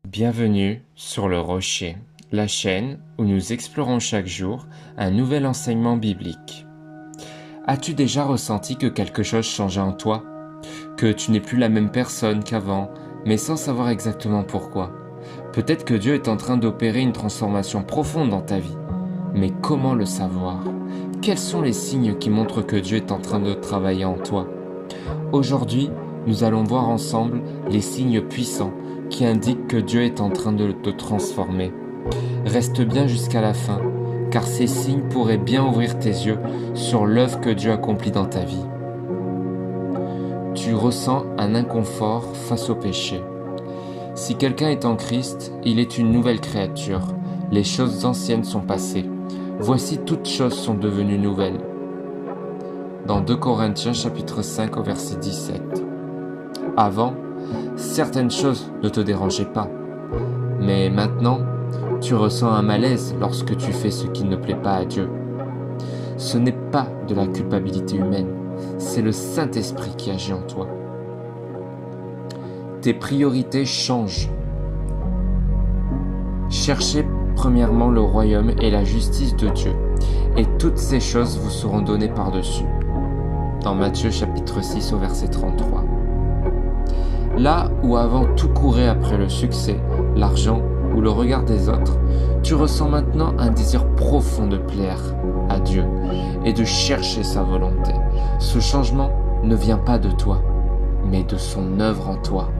Bienvenue sur le Rocher, la chaîne où nous explorons chaque jour un nouvel enseignement biblique. As-tu déjà ressenti que quelque chose changeait en toi? Que tu n'es plus la même personne qu'avant, mais sans savoir exactement pourquoi? Peut-être que Dieu est en train d'opérer une transformation profonde dans ta vie. Mais comment le savoir? Quels sont les signes qui montrent que Dieu est en train de travailler en toi? Aujourd'hui, nous allons voir ensemble les signes puissants qui indiquent que Dieu est en train de te transformer. Reste bien jusqu'à la fin, car ces signes pourraient bien ouvrir tes yeux sur l'œuvre que Dieu accomplit dans ta vie. Tu ressens un inconfort face au péché. Si quelqu'un est en Christ, il est une nouvelle créature. Les choses anciennes sont passées. Voici toutes choses sont devenues nouvelles. Dans 2 Corinthiens chapitre 5 au verset 17. Avant, certaines choses ne te dérangeaient pas. Mais maintenant, tu ressens un malaise lorsque tu fais ce qui ne plaît pas à Dieu. Ce n'est pas de la culpabilité humaine, c'est le Saint-Esprit qui agit en toi. Tes priorités changent. Cherchez premièrement le royaume et la justice de Dieu, et toutes ces choses vous seront données par-dessus. Dans Matthieu chapitre 6 au verset 33. Là où avant tout courait après le succès, l'argent ou le regard des autres, tu ressens maintenant un désir profond de plaire à Dieu et de chercher sa volonté. Ce changement ne vient pas de toi, mais de son œuvre en toi.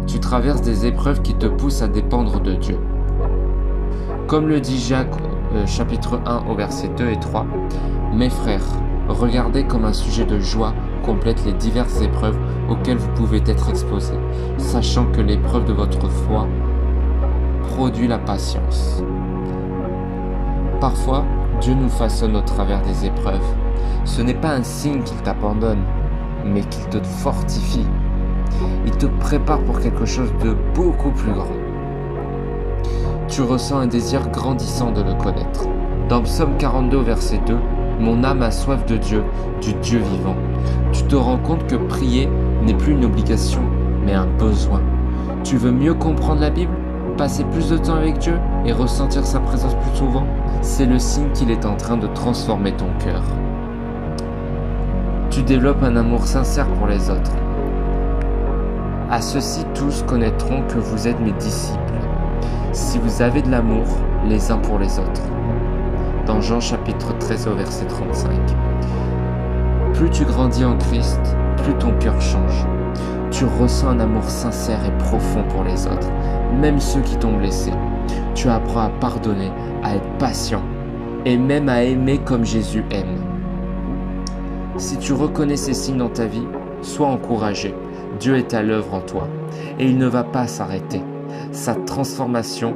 Tu traverses des épreuves qui te poussent à dépendre de Dieu. Comme le dit Jacques chapitre 1 au verset 2 et 3, « Mes frères, regardez comme un sujet de joie complète les diverses épreuves auxquelles vous pouvez être exposés, sachant que l'épreuve de votre foi produit la patience. » Parfois, Dieu nous façonne au travers des épreuves. Ce n'est pas un signe qu'il t'abandonne, mais qu'il te fortifie. Il te prépare pour quelque chose de beaucoup plus grand. Tu ressens un désir grandissant de le connaître. Dans Psaume 42 au verset 2, « Mon âme a soif de Dieu, du Dieu vivant. » Tu te rends compte que prier n'est plus une obligation, mais un besoin. Tu veux mieux comprendre la Bible, passer plus de temps avec Dieu et ressentir sa présence plus souvent? C'est le signe qu'il est en train de transformer ton cœur. Tu développes un amour sincère pour les autres. À ceux-ci tous connaîtront que vous êtes mes disciples, si vous avez de l'amour les uns pour les autres. Dans Jean chapitre 13 au verset 35. Plus tu grandis en Christ, plus ton cœur change. Tu ressens un amour sincère et profond pour les autres, même ceux qui t'ont blessé. Tu apprends à pardonner, à être patient et même à aimer comme Jésus aime. Si tu reconnais ces signes dans ta vie, sois encouragé. Dieu est à l'œuvre en toi et il ne va pas s'arrêter. Sa transformation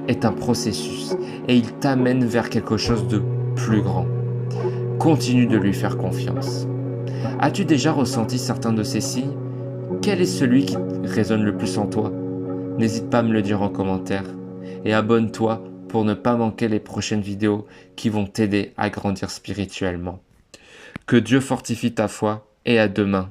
est un processus et il t'amène vers quelque chose de plus grand. Continue de lui faire confiance. As-tu déjà ressenti certains de ces signes? Quel est celui qui résonne le plus en toi? N'hésite pas à me le dire en commentaire et abonne-toi pour ne pas manquer les prochaines vidéos qui vont t'aider à grandir spirituellement. Que Dieu fortifie ta foi et à demain.